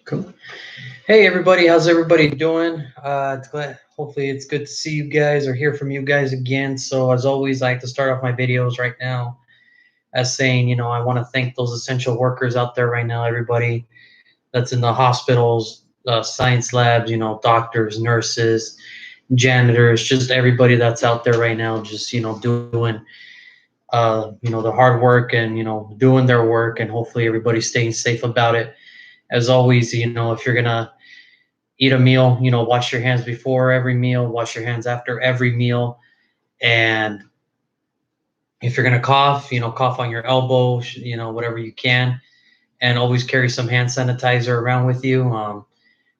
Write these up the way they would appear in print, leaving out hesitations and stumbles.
Cool. Hey everybody, how's everybody doing? Hopefully it's good to see you guys or hear from you guys again. So as always, I like to start off my videos right now as saying, I want to thank those essential workers out there right now, everybody that's in the hospitals, science labs, doctors, nurses, janitors, just everybody that's out there right now, just, doing, the hard work and, doing their work, and hopefully everybody's staying safe about it. As always, if you're going to eat a meal, wash your hands before every meal, wash your hands after every meal. And if you're going to cough, cough on your elbow, whatever you can. And always carry some hand sanitizer around with you,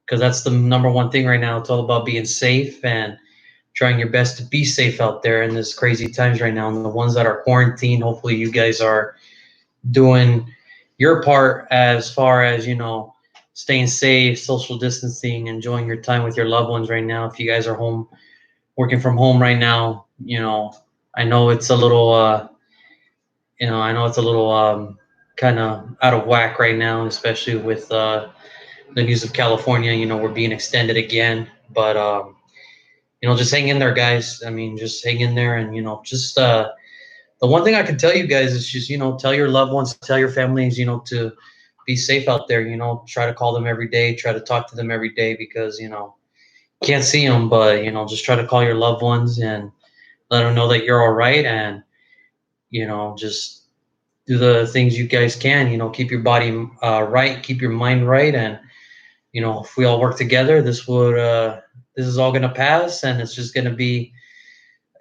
because that's the number one thing right now. It's all about being safe and trying your best to be safe out there in this crazy times right now. And the ones that are quarantined, hopefully you guys are doing your part as far as, staying safe, social distancing, enjoying your time with your loved ones right now. If you guys are home, working from home right now, I know it's a little, I know it's a little kind of out of whack right now, especially with the news of California. We're being extended again, but just hang in there, guys. I mean, just hang in there, and just the one thing I can tell you guys is just tell your loved ones, tell your families, to be safe out there. Try to call them every day, try to talk to them every day, because can't see them, but just try to call your loved ones and let them know that you're all right, and just do the things you guys can. Keep your body right, keep your mind right, and if we all work together, this is all gonna pass, and it's just gonna be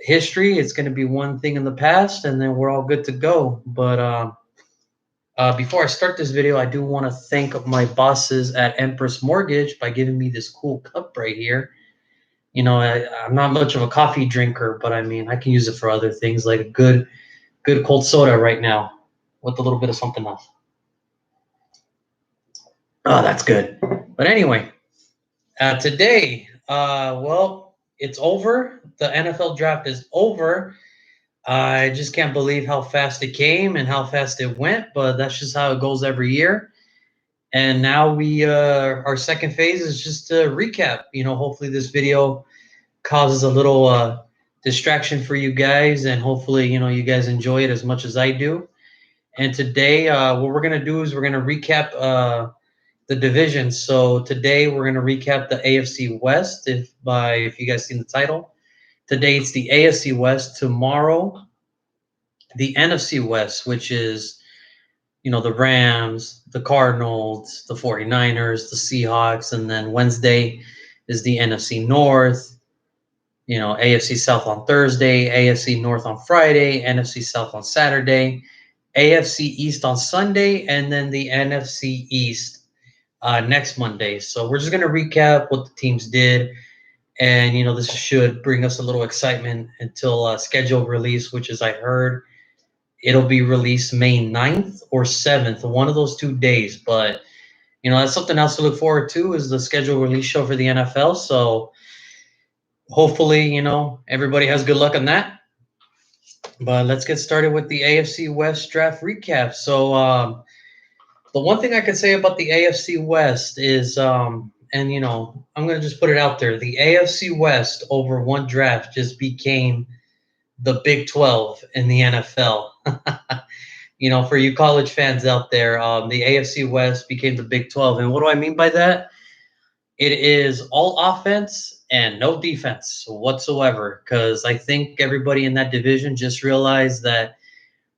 history. It's gonna be one thing in the past, and then we're all good to go. But before I start this video, I do want to thank my bosses at Empress Mortgage by giving me this cool cup right here. I'm not much of a coffee drinker, but I mean, I can use it for other things, like a good cold soda right now with a little bit of something else. Oh, that's good. But anyway, today, well, it's over. The NFL draft is over. I just can't believe how fast it came and how fast it went, but that's just how it goes every year. And now our second phase is just to recap. Hopefully this video causes a little distraction for you guys, and hopefully you guys enjoy it as much as I do. And today, what we're gonna do is we're gonna recap the divisions. So today we're gonna recap the AFC West. If you guys seen the title, today it's the AFC West. Tomorrow, the NFC West, which is the Rams, the Cardinals, the 49ers, the Seahawks, and then Wednesday is the NFC North. AFC South on Thursday, AFC North on Friday, NFC South on Saturday, AFC East on Sunday, and then the NFC East next Monday. So we're just going to recap what the teams did. And, this should bring us a little excitement until schedule release, which is, I heard, it'll be released May 9th or 7th, one of those 2 days. But, that's something else to look forward to, is the schedule release show for the NFL. So hopefully, everybody has good luck on that. But let's get started with the AFC West draft recap. So the one thing I can say about the AFC West is, and I'm going to just put it out there, the AFC West over one draft just became the Big 12 in the NFL. For you college fans out there, the AFC West became the Big 12. And what do I mean by that? It is all offense and no defense whatsoever, because I think everybody in that division just realized that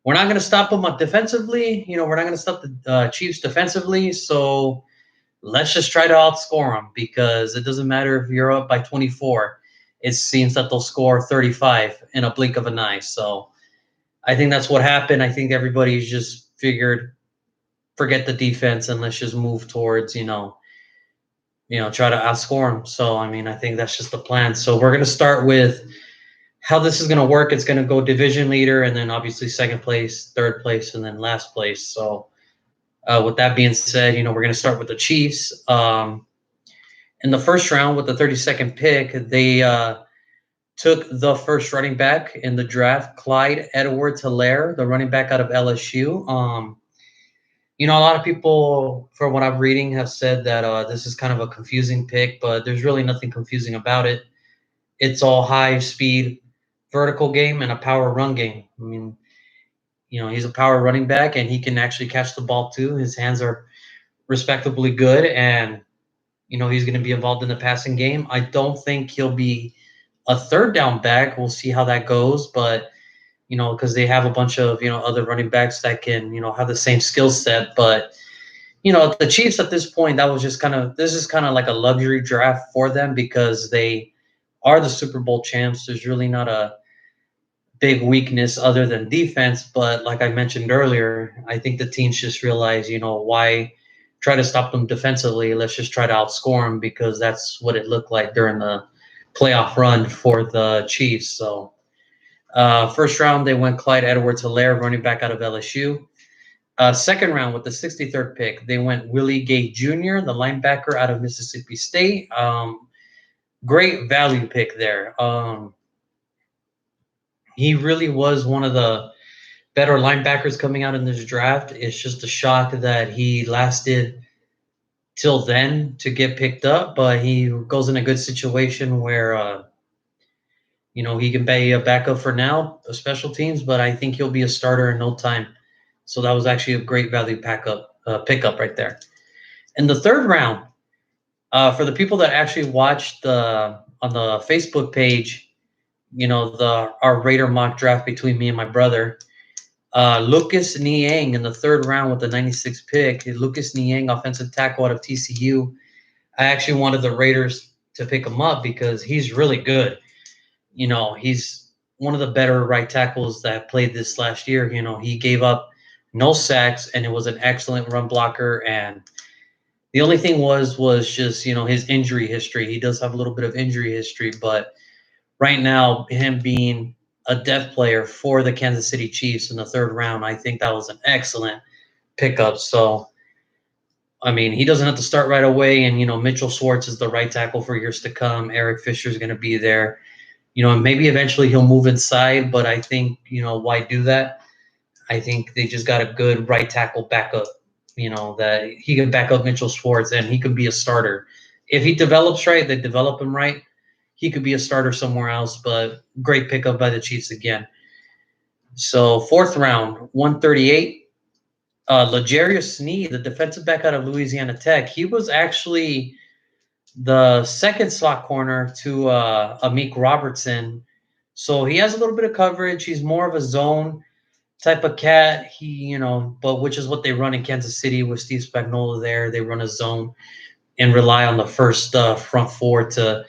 we're not going to stop them defensively. We're not going to stop the Chiefs defensively. So let's just try to outscore them, because it doesn't matter if you're up by 24. It seems that they'll score 35 in a blink of an eye. So I think that's what happened. I think everybody's just figured, forget the defense and let's just move towards, try to outscore them. So, I mean, I think that's just the plan. So we're going to start with how this is going to work. It's going to go division leader, and then obviously second place, third place, and then last place. So with that being said, we're going to start with the Chiefs. In the first round with the 32nd pick, they took the first running back in the draft, Clyde Edwards-Helaire, the running back out of LSU. A lot of people, from what I'm reading, have said that this is kind of a confusing pick, but there's really nothing confusing about it. It's all high speed, vertical game and a power run game. I mean, he's a power running back and he can actually catch the ball too. His hands are respectably good, and he's going to be involved in the passing game. I don't think he'll be a third down back. We'll see how that goes, but because they have a bunch of other running backs that can have the same skill set. But the Chiefs at this point, that was just this is kind of like a luxury draft for them because they are the Super Bowl champs. There's really not a big weakness other than defense. But like I mentioned earlier, I think the teams just realize, why try to stop them defensively? Let's just try to outscore them because that's what it looked like during the playoff run for the Chiefs. So first round, they went Clyde Edwards-Helaire, running back out of LSU. Second round, with the 63rd pick, they went Willie Gay Jr., the linebacker out of Mississippi State. Great value pick there. He really was one of the better linebackers coming out in this draft. It's just a shock that he lasted till then to get picked up, but he goes in a good situation where he can be a backup for now, a special teams, but I think he'll be a starter in no time. So that was actually a great value pickup right there. In the third round, for the people that actually watched on the Facebook page, our Raider mock draft between me and my brother, Lucas Niang in the third round with the 96th pick. Lucas Niang, offensive tackle out of TCU. I actually wanted the Raiders to pick him up because he's really good. He's one of the better right tackles that played this last year. He gave up no sacks, and it was an excellent run blocker. And the only thing was just, his injury history. He does have a little bit of injury history, but right now, him being a depth player for the Kansas City Chiefs in the third round, I think that was an excellent pickup. So, I mean, he doesn't have to start right away. And, Mitchell Schwartz is the right tackle for years to come. Eric Fisher is going to be there. And maybe eventually he'll move inside, but I think, why do that? I think they just got a good right tackle backup, that he can back up Mitchell Schwartz and he could be a starter. If he develops right, they develop him right, he could be a starter somewhere else, but great pickup by the Chiefs again. So fourth round, 138, L'Jarius Sneed, the defensive back out of Louisiana Tech. He was actually the second slot corner to Amica Robertson. So he has a little bit of coverage. He's more of a zone type of cat. But which is what they run in Kansas City with Steve Spagnuolo there. They run a zone and rely on the first front four to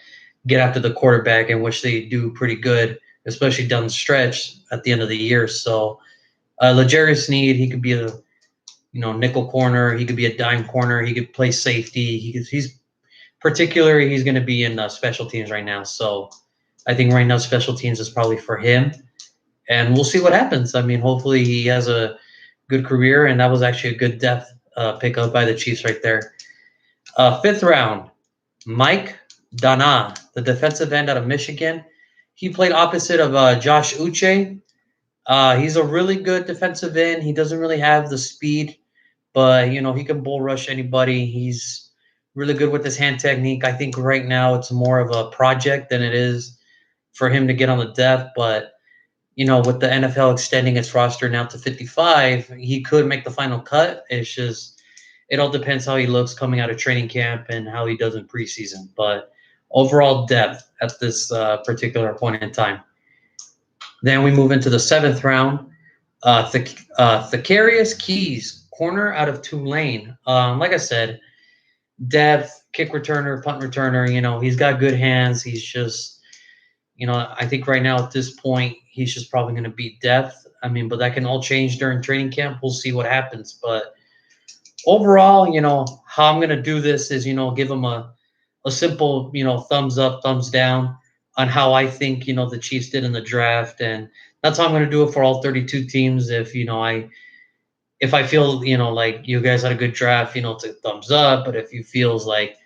get after the quarterback, in which they do pretty good, especially down the stretch at the end of the year. So L'Jarius Sneed, he could be a nickel corner. He could be a dime corner. He could play safety. He's particularly, he's going to be in special teams right now. So I think right now special teams is probably for him. And we'll see what happens. I mean, hopefully he has a good career, and that was actually a good depth pickup by the Chiefs right there. Fifth round, Mike Dana, the defensive end out of Michigan. He played opposite of Josh Uche. He's a really good defensive end. He doesn't really have the speed, but, he can bull rush anybody. He's really good with his hand technique. I think right now it's more of a project than it is for him to get on the depth, but with the NFL extending its roster now to 55, he could make the final cut. It's just, it all depends how he looks coming out of training camp and how he does in preseason. But overall depth at this particular point in time. Then we move into the seventh round. Sicarius Keys, corner out of Tulane. Like I said, depth, kick returner, punt returner. He's got good hands. He's just, I think right now at this point, he's just probably going to beat depth. I mean, but that can all change during training camp. We'll see what happens. But overall, how I'm going to do this is, give him a simple, thumbs up, thumbs down on how I think, the Chiefs did in the draft. And that's how I'm going to do it for all 32 teams. If I feel, like you guys had a good draft, it's a thumbs up. But if you feels like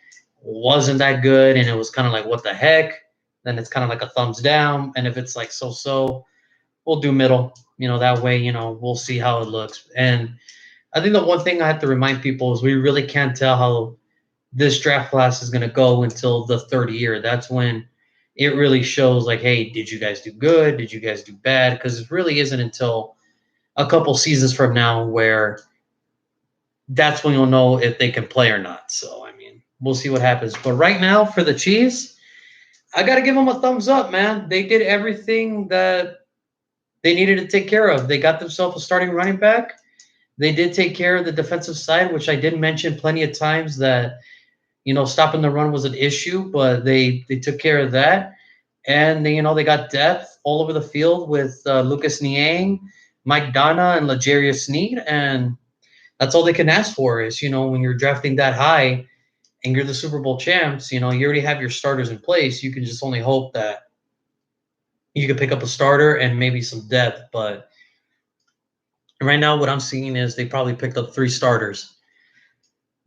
wasn't that good and it was kind of like, what the heck, then it's kind of like a thumbs down. And if it's like so, we'll do middle. That way, we'll see how it looks. And I think the one thing I have to remind people is we really can't tell how this draft class is going to go until the third year. That's when it really shows, like, hey, did you guys do good? Did you guys do bad? Because it really isn't until a couple seasons from now where that's when you'll know if they can play or not. So, I mean, we'll see what happens. But right now, for the Chiefs, I got to give them a thumbs up, man. They did everything that they needed to take care of. They got themselves a starting running back. They did take care of the defensive side, which I did mention plenty of times that, stopping the run was an issue, but they took care of that. And they got depth all over the field with Lucas Niang, Mike Donna, and L'Jarius Sneed, and that's all they can ask for is, when you're drafting that high and you're the Super Bowl champs, you already have your starters in place. You can just only hope that you can pick up a starter and maybe some depth. But right now, what I'm seeing is they probably picked up 3 starters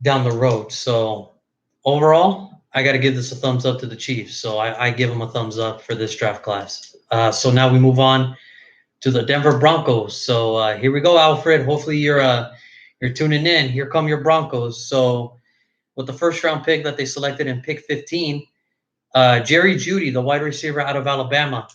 down the road. So overall, I got to give this a thumbs up to the Chiefs. So I give them a thumbs up for this draft class. So now we move on to the Denver Broncos. So here we go, Alfred. Hopefully you're tuning in. Here come your Broncos. So with the first round pick that they selected in pick 15, Jerry Jeudy, the wide receiver out of Alabama.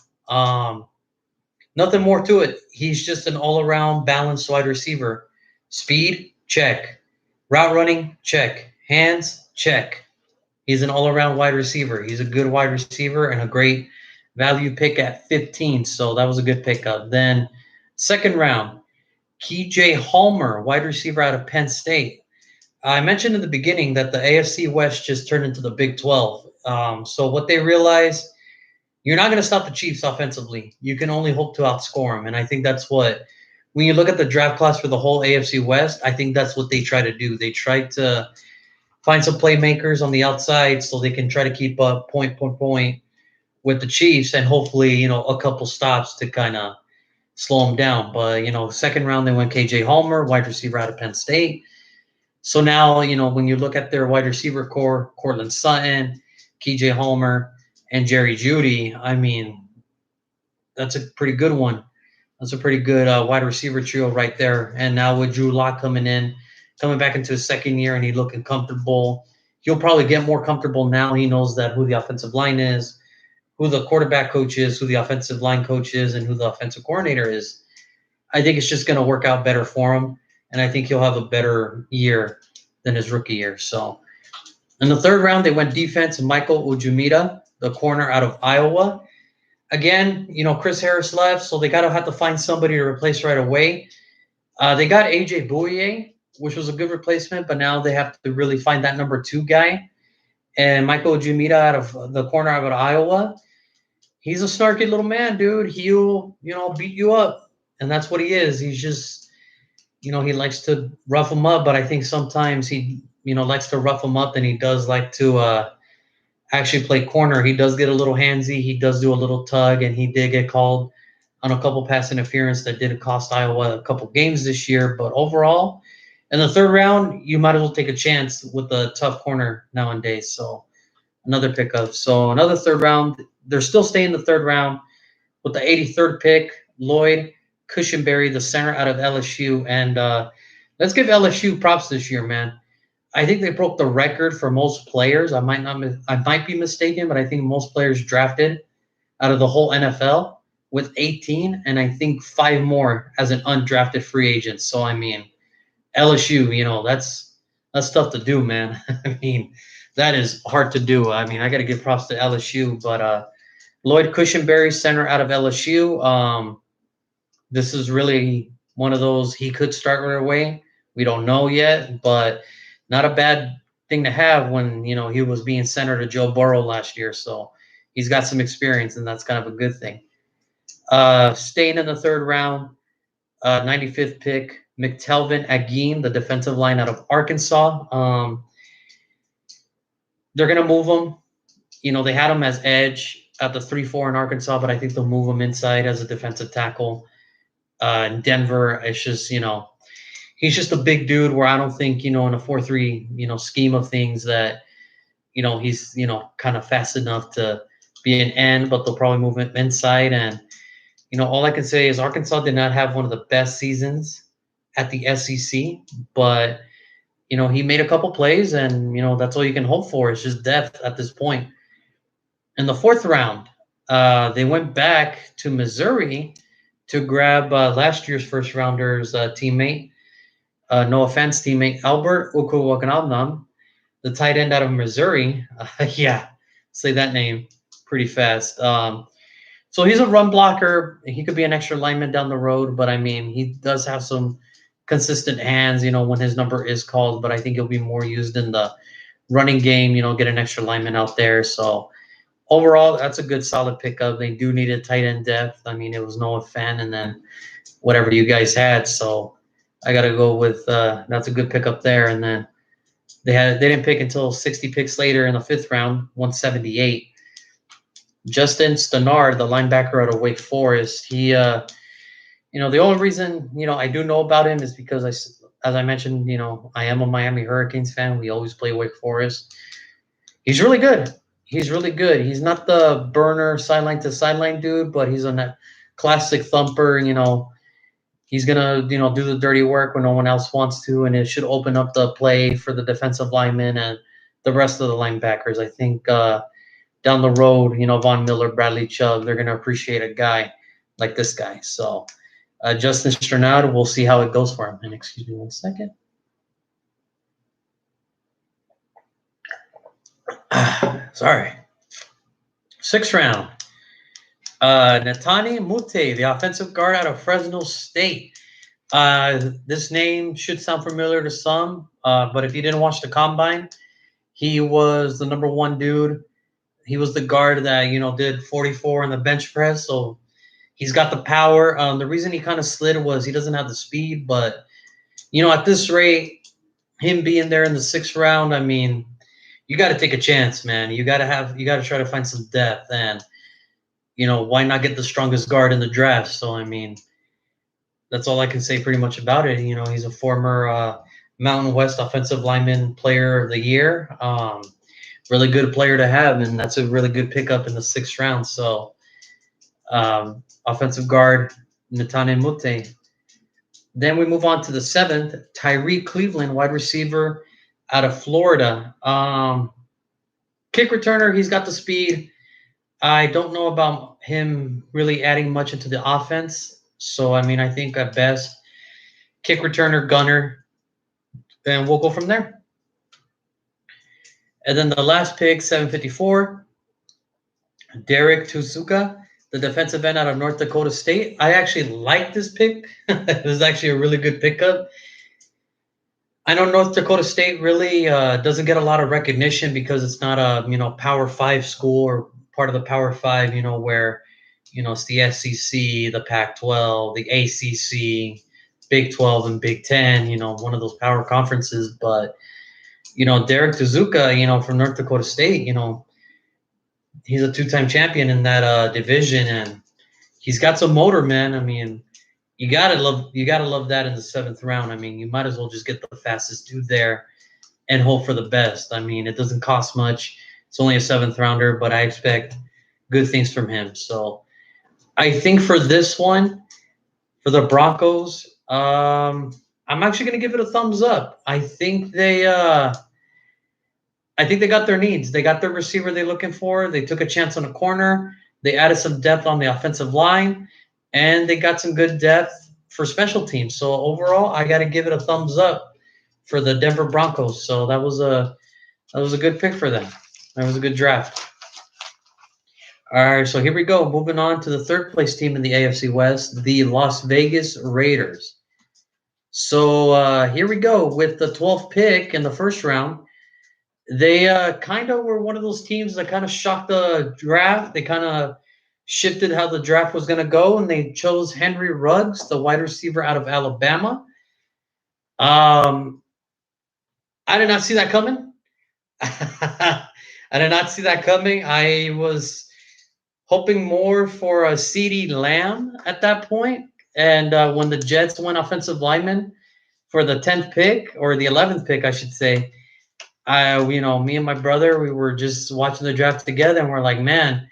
Nothing more to it. He's just an all-around balanced wide receiver. Speed, check. Route running, check. Hands, check. He's an all-around wide receiver. He's a good wide receiver and a great value pick at 15. So that was a good pickup. Then second round, KJ Halmer, wide receiver out of Penn State. I mentioned in the beginning that the AFC West just turned into the Big 12. So what they realized, you're not going to stop the Chiefs offensively. You can only hope to outscore them. And I think that's what, when you look at the draft class for the whole AFC West, I think that's what they try to do. They try to find some playmakers on the outside so they can try to keep up point with the Chiefs and hopefully, a couple stops to kind of slow them down. But, second round, they went KJ Halmer, wide receiver out of Penn State. So now, when you look at their wide receiver core, Cortland Sutton, KJ Halmer, and Jerry Jeudy, I mean, that's a pretty good one. That's a pretty good wide receiver trio right there. And now with Drew Lock coming back into his second year, and he's looking comfortable. He'll probably get more comfortable now. He knows that who the offensive line is, who the quarterback coach is, who the offensive line coach is, and who the offensive coordinator is. I think it's just going to work out better for him, and I think he'll have a better year than his rookie year. So in the third round, they went defense, Michael Ujumita, the corner out of Iowa. Again, Chris Harris left, so they got to have to find somebody to replace right away. They got A.J. Bouye, which was a good replacement, but now they have to really find that number 2 guy. And Michael Ujumita out of the corner out of Iowa, he's a snarky little man, dude. He'll, beat you up, and that's what he is. He's just, he likes to rough him up, but I think sometimes he, likes to rough him up than he does like to actually play corner. He does get a little handsy. He does do a little tug, and he did get called on a couple pass interference that did cost Iowa a couple games this year. But overall, in the third round, you might as well take a chance with a tough corner nowadays. So another pickup. So another third round. They're still staying in the third round with the 83rd pick, Lloyd Cushenberry, the center out of LSU. And let's give LSU props this year, man. I think they broke the record for most players. I might be mistaken, but I think most players drafted out of the whole NFL with 18, and I think 5 more as an undrafted free agent. So I mean, LSU, that's tough to do, man. I mean, that is hard to do. I mean, I got to give props to LSU, but Lloyd Cushenberry, center out of LSU. This is really one of those, he could start right away. We don't know yet, but not a bad thing to have when, he was being center to Joe Burrow last year. So he's got some experience, and that's kind of a good thing. Staying in the third round, 95th pick, Mcelveen Agin, the defensive line out of Arkansas. They're going to move him. They had him as edge at the 3-4 in Arkansas, but I think they'll move him inside as a defensive tackle. In Denver, it's just, he's just a big dude where I don't think, in a 4-3, scheme of things that, he's, kind of fast enough to be an end, but they'll probably move him inside. And, all I can say is Arkansas did not have one of the best seasons at the SEC, but he made a couple plays, and that's all you can hope for. It's just depth at this point. In the fourth round, they went back to Missouri to grab last year's first rounders teammate, no offense, teammate Albert Ukuwakanabnam, the tight end out of Missouri. Yeah, say that name pretty fast. So he's a run blocker. He could be an extra lineman down the road, but I mean, he does have some consistent hands, when his number is called, but I think he'll be more used in the running game, get an extra lineman out there. So overall, that's a good solid pickup. They do need a tight end depth. I mean, it was Noah Fant and then whatever you guys had. So I got to go with that's a good pickup there. And then they didn't pick until 60 picks later in the fifth round, 178. Justin Stannard, the linebacker out of Wake Forest, he, the only reason, I do know about him is because as I mentioned, I am a Miami Hurricanes fan. We always play Wake Forest. He's really good. He's really good. He's not the burner sideline to sideline dude, but he's on that classic thumper. He's gonna do the dirty work when no one else wants to, and it should open up the play for the defensive linemen and the rest of the linebackers. I think down the road, Von Miller, Bradley Chubb, they're gonna appreciate a guy like this guy. So Justin Sternad, we'll see how it goes for him. And excuse me 1 second. Sorry. Sixth round. Netani Mute, the offensive guard out of Fresno State. This name should sound familiar to some, but if you didn't watch the combine, he was the number one dude. He was the guard that, did 44 in the bench press. So he's got the power. The reason he kind of slid was he doesn't have the speed, but, at this rate, him being there in the sixth round, I mean, you got to take a chance, man. You got to try to find some depth, and why not get the strongest guard in the draft? So I mean, that's all I can say pretty much about it. He's a former Mountain West Offensive Lineman Player of the Year. Really good player to have, and that's a really good pickup in the sixth round. So offensive guard Netane Mute. Then we move on to the seventh, Tyree Cleveland, wide receiver out of Florida. Kick returner, he's got the speed. I don't know about him really adding much into the offense. So, I mean, I think at best, kick returner, gunner, and we'll go from there. And then the last pick, 754, Derek Tusuka, the defensive end out of North Dakota State. I actually like this pick. It was actually a really good pickup. I know North Dakota State really doesn't get a lot of recognition because it's not a Power 5 school or part of the Power 5, where it's the SEC, the Pac-12, the ACC, Big 12, and Big 10. One of those power conferences. But Derek Tuzuka, from North Dakota State, he's a two-time champion in that division, and he's got some motor, man. I mean, you gotta love that in the seventh round. I mean, you might as well just get the fastest dude there and hope for the best. I mean, it doesn't cost much. It's only a seventh rounder, but I expect good things from him. So I think for this one, for the Broncos, I'm actually gonna give it a thumbs up. I think they got their needs. They got their receiver they're looking for. They took a chance on a corner. They added some depth on the offensive line. And they got some good depth for special teams. So overall, I got to give it a thumbs up for the Denver Broncos. So that was a good pick for them. That was a good draft. All right, so here we go. Moving on to the third place team in the AFC West, the Las Vegas Raiders. So here we go with the 12th pick in the first round. They kind of were one of those teams that kind of shocked the draft. They kind of shifted how the draft was going to go, and they chose Henry Ruggs, the wide receiver out of Alabama. I did not see that coming. I did not see that coming. I was hoping more for a CeeDee Lamb at that point. And when the Jets went offensive lineman for the 10th pick, or the 11th pick, I should say, me and my brother, we were just watching the draft together, and we're like, man,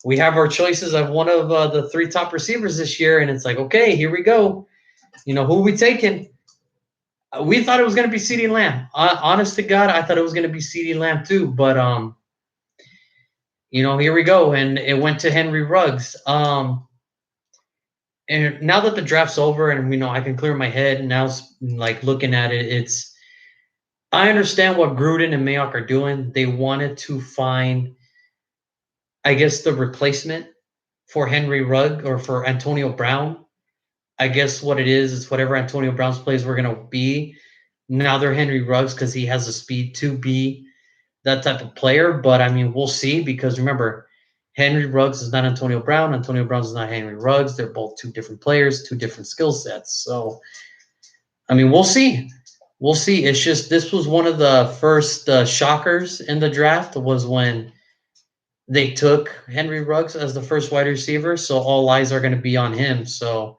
we have our choices of one of the three top receivers this year, and it's like, okay, here we go. Who are we taking? We thought it was going to be CeeDee Lamb. Honest to God, I thought it was going to be CeeDee Lamb too. But here we go, and it went to Henry Ruggs. And now that the draft's over, and I can clear my head. And now, like looking at it, I understand what Gruden and Mayock are doing. They wanted to find, I guess, the replacement for Henry Rugg or for Antonio Brown. I guess what it is whatever Antonio Brown's plays were going to be. Now they're Henry Ruggs because he has the speed to be that type of player. But I mean, we'll see, because remember, Henry Ruggs is not Antonio Brown. Antonio Brown is not Henry Ruggs. They're both two different players, two different skill sets. So, I mean, we'll see. We'll see. It's just this was one of the first shockers in the draft was when they took Henry Ruggs as the first wide receiver. So all eyes are going to be on him. So,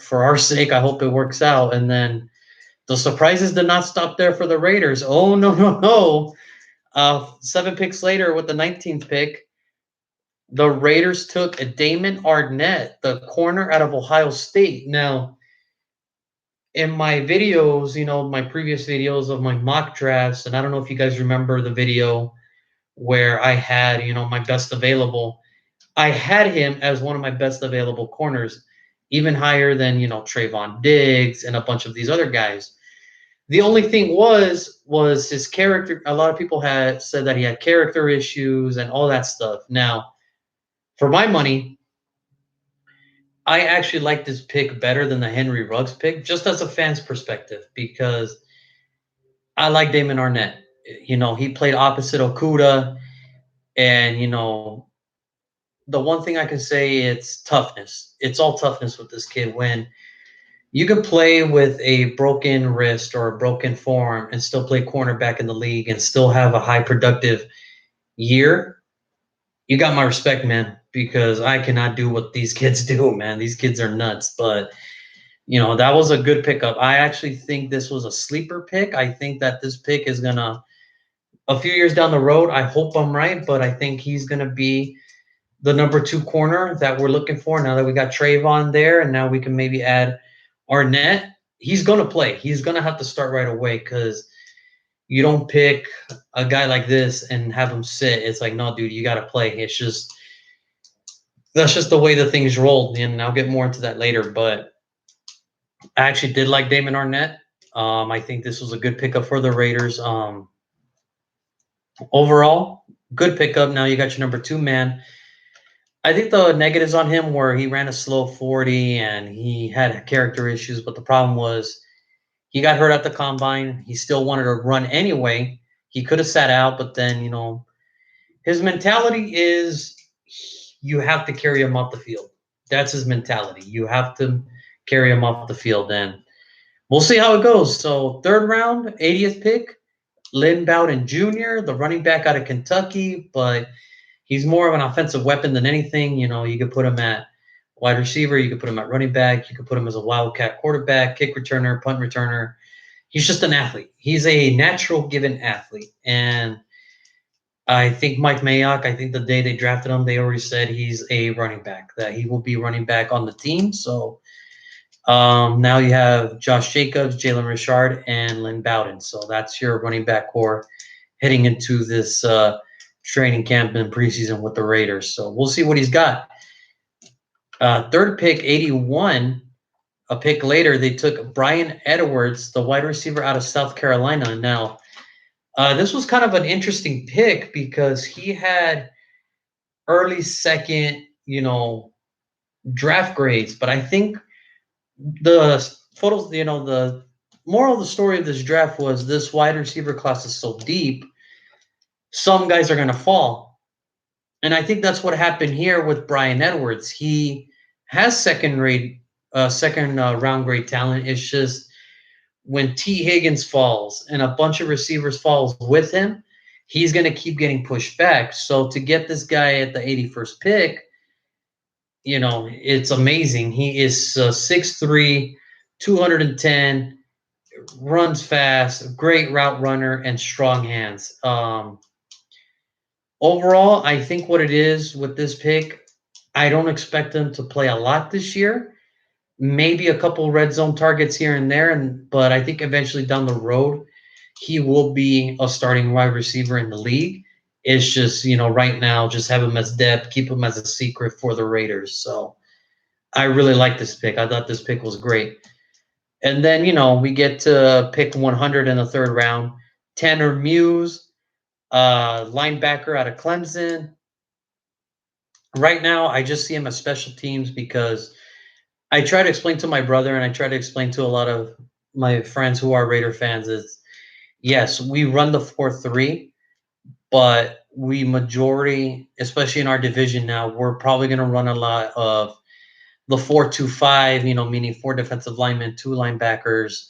for our sake, I hope it works out. And then the surprises did not stop there for the Raiders. Oh, no, no, no. 7 picks later with the 19th pick, the Raiders took a Damon Arnett, the corner out of Ohio State. Now, in my videos, my previous videos of my mock drafts, and I don't know if you guys remember the video where I had, my best available. I had him as one of my best available corners, even higher than, Trayvon Diggs and a bunch of these other guys. The only thing was his character. A lot of people had said that he had character issues and all that stuff. Now, for my money, I actually like this pick better than the Henry Ruggs pick, just as a fan's perspective, because I like Damon Arnett. He played opposite Okuda, and the one thing I can say, it's toughness. It's all toughness with this kid. When you can play with a broken wrist or a broken forearm and still play cornerback in the league and still have a high productive year, you got my respect, man, because I cannot do what these kids do, man. These kids are nuts. But, that was a good pickup. I actually think this was a sleeper pick. I think that this pick is going to, a few years down the road, I hope I'm right, but I think he's going to be the number 2 corner that we're looking for now that we got Trayvon there, and now we can maybe add Arnett. He's going to play. He's going to have to start right away, because you don't pick a guy like this and have him sit. It's like, no, dude, you got to play. That's just the way the things rolled, and I'll get more into that later. But I actually did like Damon Arnett. I think this was a good pickup for the Raiders. Overall, good pickup. Now you got your number 2 man. I think the negatives on him were he ran a slow 40 and he had character issues, but the problem was he got hurt at the combine. He still wanted to run anyway. He could have sat out, but then, his mentality is you have to carry him off the field. That's his mentality. You have to carry him off the field, and we'll see how it goes. So 3rd round, 80th pick, Lynn Bowden Jr., the running back out of Kentucky, but he's more of an offensive weapon than anything. You could put him at wide receiver. You could put him at running back. You could put him as a wildcat quarterback, kick returner, punt returner. He's just an athlete. He's a natural given athlete. And I think Mike Mayock, I think the day they drafted him, they already said he's a running back, that he will be running back on the team. So now you have Josh Jacobs, Jalen Richard, and Lynn Bowden. So that's your running back core heading into this training camp and preseason with the Raiders. So we'll see what he's got. 3rd pick, 81. A pick later, they took Brian Edwards, the wide receiver out of South Carolina. Now, this was kind of an interesting pick because he had early second, draft grades. But I think the photos, the moral of the story of this draft was this wide receiver class is so deep, some guys are going to fall. And I think that's what happened here with Brian Edwards. He has second round grade talent. It's just when T. Higgins falls and a bunch of receivers falls with him, he's going to keep getting pushed back. So to get this guy at the 81st pick, it's amazing. He is 6'3", 210, runs fast, great route runner, and strong hands. Overall, I think what it is with this pick, I don't expect him to play a lot this year, maybe a couple red zone targets here and there, but I think eventually down the road he will be a starting wide receiver in the league. It's just, right now, just have him as depth, keep him as a secret for the Raiders. So I really like this pick. I thought this pick was great. And then, we get to pick 100 in the third round. Tanner Muse, linebacker out of Clemson. Right now, I just see him as special teams because I try to explain to my brother and I try to explain to a lot of my friends who are Raider fans is, yes, we run the 4-3, but we majority, especially in our division now, we're probably going to run a lot of the 4-2-5, meaning 4 defensive linemen, 2 linebackers,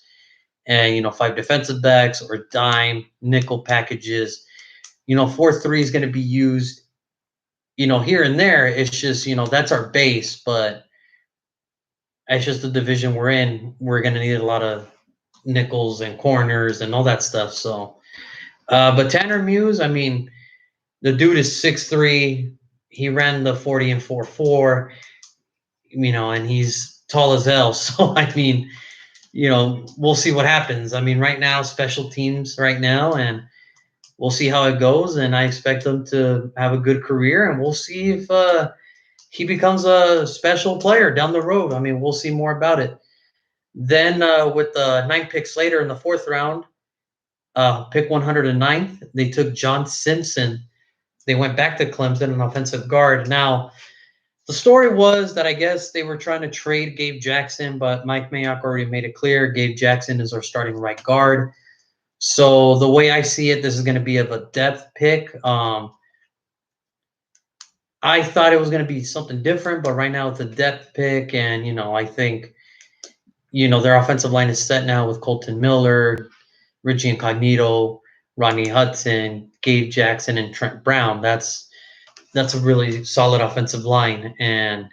and 5 defensive backs or dime nickel packages. 4-3 is going to be used, here and there. It's just, that's our base, but it's just the division we're in. We're going to need a lot of nickels and corners and all that stuff. So, but Tanner Muse, I mean, the dude is 6'3". He ran the 40 and 4.4, and he's tall as hell. So, I mean, we'll see what happens. I mean, right now, special teams right now, and we'll see how it goes. And I expect him to have a good career, and we'll see if he becomes a special player down the road. I mean, we'll see more about it. Then with the 9 picks later in the 4th round, pick 109th, they took John Simpson. They went back to Clemson, an offensive guard. Now, the story was that I guess they were trying to trade Gabe Jackson, but Mike Mayock already made it clear Gabe Jackson is our starting right guard. So the way I see it, this is going to be of a depth pick. I thought it was going to be something different, but right now it's a depth pick, and I think their offensive line is set now with Colton Miller, Richie Incognito, Ronnie Hudson, Gabe Jackson, and Trent Brown. That's a really solid offensive line, and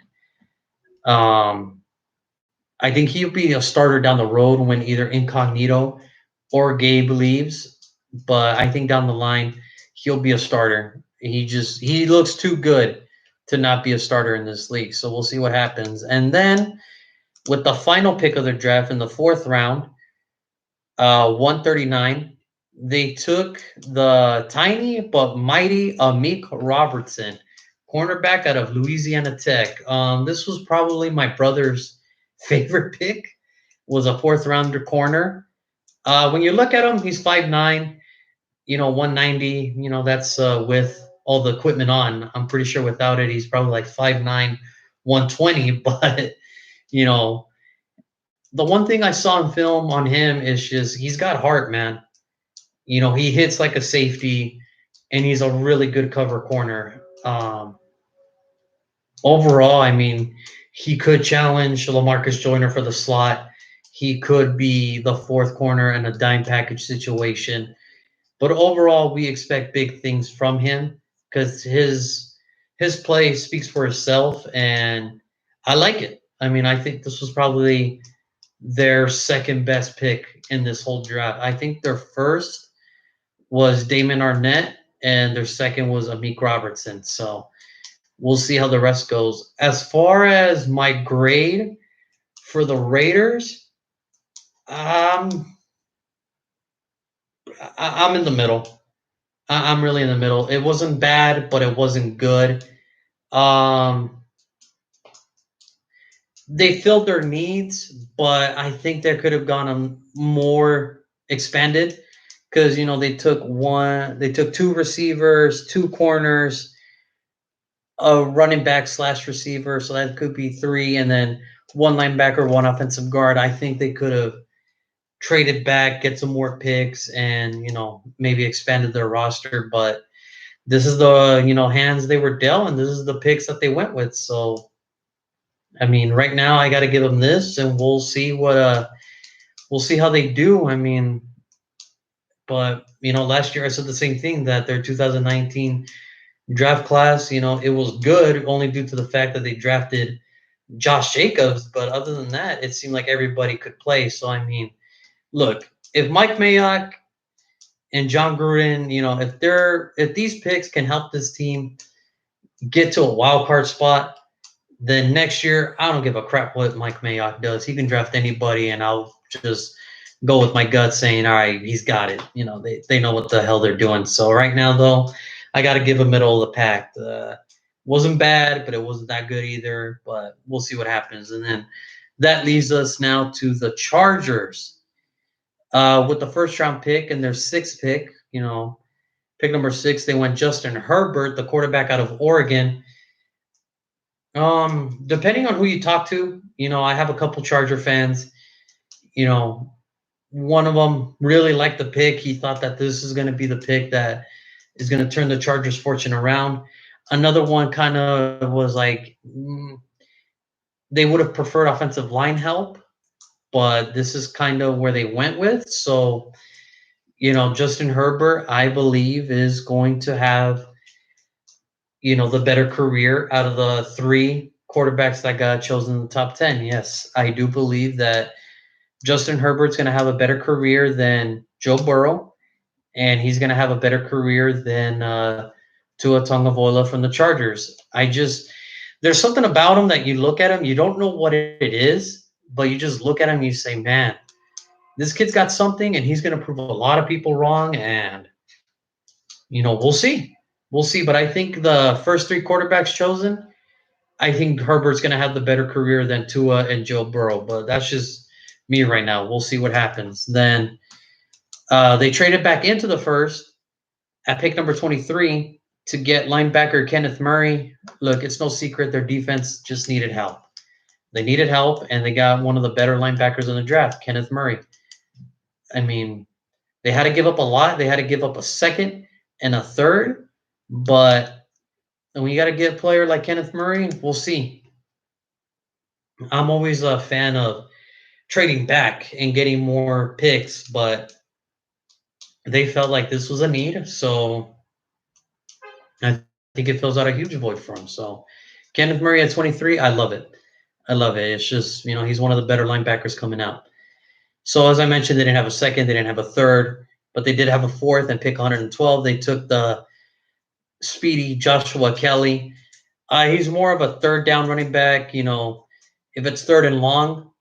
I think he'll be a starter down the road when either Incognito or Gabe leaves. But I think down the line he'll be a starter. He looks too good to not be a starter in this league. So we'll see what happens. And then with the final pick of their draft in the 4th round, 139, they took the tiny but mighty Amica Robertson, cornerback out of Louisiana Tech. This was probably my brother's favorite pick, was a 4th rounder corner. When you look at him, he's 5'9", 190, that's with all the equipment on. I'm pretty sure without it, he's probably like 5'9", 120. But, the one thing I saw in film on him is just he's got heart, man. He hits like a safety, and he's a really good cover corner. Overall, I mean, he could challenge LaMarcus Joyner for the slot. He could be the 4th corner in a dime package situation. But overall, we expect big things from him because his play speaks for itself, and I like it. I mean, I think this was probably their second best pick in this whole draft. I think their first was Damon Arnett, and their second was Amik Robertson. So we'll see how the rest goes. As far as my grade for the Raiders, I'm in the middle. I'm really in the middle. It wasn't bad, but it wasn't good. They filled their needs, but I think they could have gone more expanded because they took 2 receivers, 2 corners, a running back / receiver, so that could be 3, and then 1 linebacker, 1 offensive guard. I think they could have traded back, get some more picks, and maybe expanded their roster. But this is the hands they were dealt, and this is the picks that they went with. So I mean, right now I got to give them this, and we'll see how they do. I mean, but last year I said the same thing, that their 2019 draft class, it was good only due to the fact that they drafted Josh Jacobs. But other than that, it seemed like everybody could play. So I mean, look, if Mike Mayock and John Gruden, if these picks can help this team get to a wild card spot, Then next year, I don't give a crap what Mike Mayock does. He can draft anybody, and I'll just go with my gut saying, all right, he's got it. They know what the hell they're doing. So right now, though, I got to give him middle of the pack. Wasn't bad, but it wasn't that good either. But we'll see what happens. And then that leads us now to the Chargers. With the first round pick and their sixth pick, pick number 6, they went Justin Herbert, the quarterback out of Oregon. Depending on who you talk to, I have a couple Charger fans. One of them really liked the pick. He thought that this is going to be the pick that is going to turn the Chargers' fortune around. Another one kind of was like, they would have preferred offensive line help, but this is kind of where they went with. So, Justin Herbert, I believe, is going to have, the better career out of the 3 quarterbacks that got chosen in the top 10. Yes, I do believe that Justin Herbert's going to have a better career than Joe Burrow, and he's going to have a better career than Tua Tagovailoa from the Chargers. There's something about him that you look at him, you don't know what it is, but you just look at him and you say, man, this kid's got something, and he's going to prove a lot of people wrong, and, we'll see. We'll see, but I think the first 3 quarterbacks chosen, I think Herbert's going to have the better career than Tua and Joe Burrow, but that's just me right now. We'll see what happens. Then they traded back into the first at pick number 23 to get linebacker Kenneth Murray. Look, it's no secret their defense just needed help. They needed help, and they got one of the better linebackers in the draft, Kenneth Murray. I mean, they had to give up a lot. They had to give up a second and a third, but when you got to get a player like Kenneth Murray, we'll see. I'm always a fan of trading back and getting more picks, but they felt like this was a need, so I think it fills out a huge void for him. So Kenneth Murray at 23, I love it. I love it. It's just, he's one of the better linebackers coming out. So as I mentioned, they didn't have a second, they didn't have a third, but they did have a fourth, and pick 112. They took the speedy Joshua Kelly. He's more of a third down running back. If it's third and long,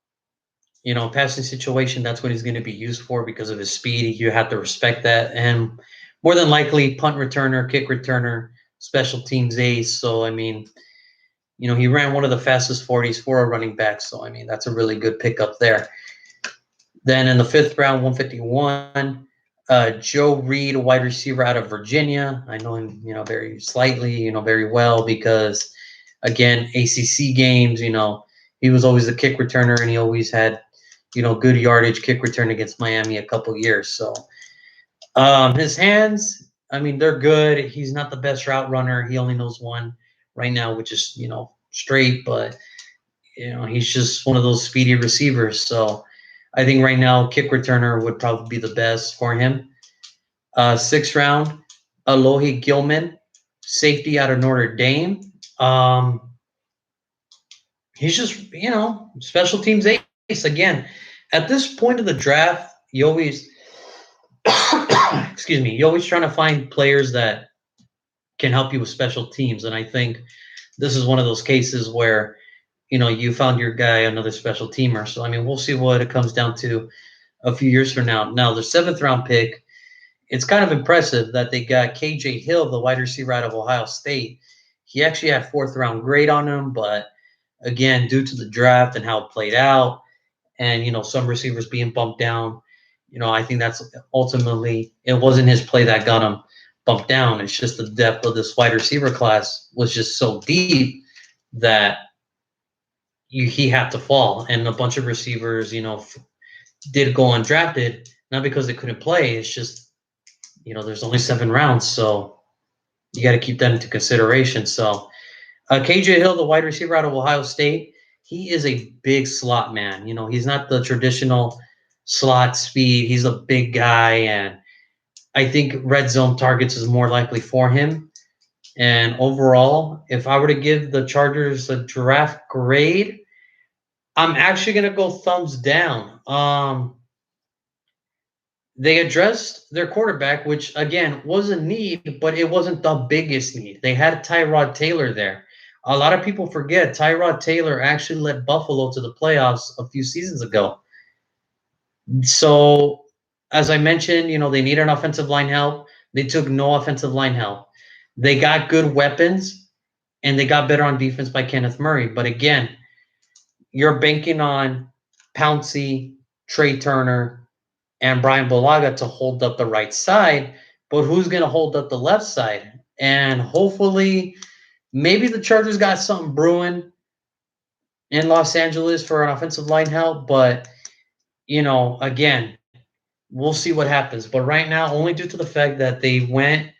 passing situation, that's what he's going to be used for because of his speed. You have to respect that. And more than likely, punt returner, kick returner, special teams ace. So, he ran one of the fastest 40s for a running back. So, that's a really good pickup there. Then in the 5th round, 151, Joe Reed, a wide receiver out of Virginia. I know him, very slightly, very well because, again, ACC games, he was always the kick returner, and he always had, good yardage kick return against Miami a couple years. So his hands, they're good. He's not the best route runner. He only knows one right now, which is, straight, but, he's just one of those speedy receivers. So I think right now kick returner would probably be the best for him. 6th round, Alohi Gilman, safety out of Notre Dame. He's just, special teams ace. Again, at this point of the draft, you always, you always trying to find players that can help you with special teams. And I think this is one of those cases where, you found your guy, another special teamer. So, we'll see what it comes down to a few years from now. Now, the 7th round pick, it's kind of impressive that they got KJ Hill, the wide receiver out of Ohio State. He actually had 4th round grade on him, but again, due to the draft and how it played out and, some receivers being bumped down, I think that's ultimately, it wasn't his play that got him bumped down. It's just the depth of this wide receiver class was just so deep that he had to fall. And a bunch of receivers, did go undrafted, not because they couldn't play. It's just, there's only 7 rounds, so you got to keep that into consideration. So KJ Hill, the wide receiver out of Ohio State, he is a big slot man. He's not the traditional slot speed. He's a big guy, and I think red zone targets is more likely for him. And overall, if I were to give the Chargers a draft grade, I'm actually going to go thumbs down. They addressed their quarterback, which, again, was a need, but it wasn't the biggest need. They had Tyrod Taylor there. A lot of people forget Tyrod Taylor actually led Buffalo to the playoffs a few seasons ago. So, as I mentioned, they need an offensive line help. They took no offensive line help. They got good weapons, and they got better on defense by Kenneth Murray. But again, you're banking on Pouncey, Trey Turner, and Brian Bulaga to hold up the right side. But who's going to hold up the left side? And hopefully, maybe the Chargers got something brewing in Los Angeles for an offensive line help. But, again, we'll see what happens. But right now, only due to the fact that they went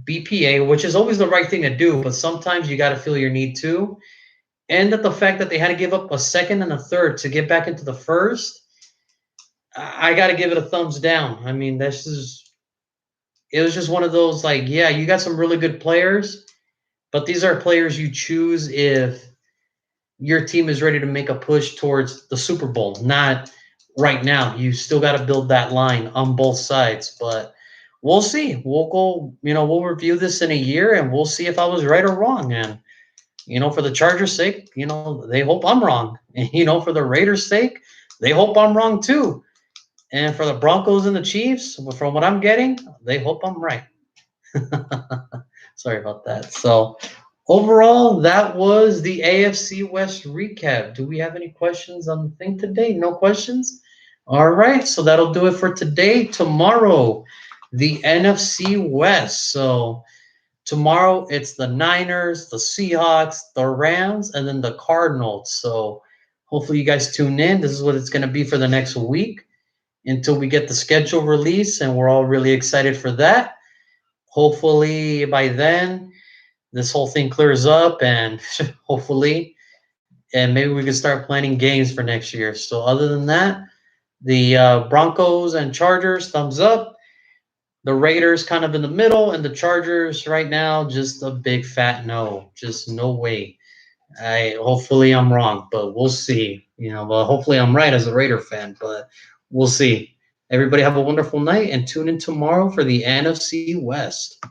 BPA, which is always the right thing to do, but sometimes you got to feel your need too. And that the fact that they had to give up a second and a third to get back into the first, I got to give it a thumbs down. I mean, it was just one of those, like, yeah, you got some really good players, but these are players you choose if your team is ready to make a push towards the Super Bowl, not right now. You still got to build that line on both sides, but we'll see. We'll go, we'll review this in a year and we'll see if I was right or wrong. And, for the Chargers' sake, they hope I'm wrong. And, for the Raiders' sake, they hope I'm wrong too. And for the Broncos and the Chiefs, from what I'm getting, they hope I'm right. Sorry about that. So, overall, that was the AFC West recap. Do we have any questions on the thing today? No questions? All right, so that'll do it for today. Tomorrow, the NFC West. So tomorrow, it's the Niners, the Seahawks, the Rams, and then the Cardinals. So hopefully you guys tune in. This is what it's going to be for the next week until we get the schedule release, and we're all really excited for that. Hopefully by then, this whole thing clears up, and hopefully, and maybe we can start planning games for next year. So other than that, the Broncos and Chargers, thumbs up. The Raiders kind of in the middle, and the Chargers right now, just a big fat no. Just no way. Hopefully I'm wrong, but we'll see. Well, hopefully I'm right as a Raider fan, but we'll see. Everybody have a wonderful night and tune in tomorrow for the NFC West.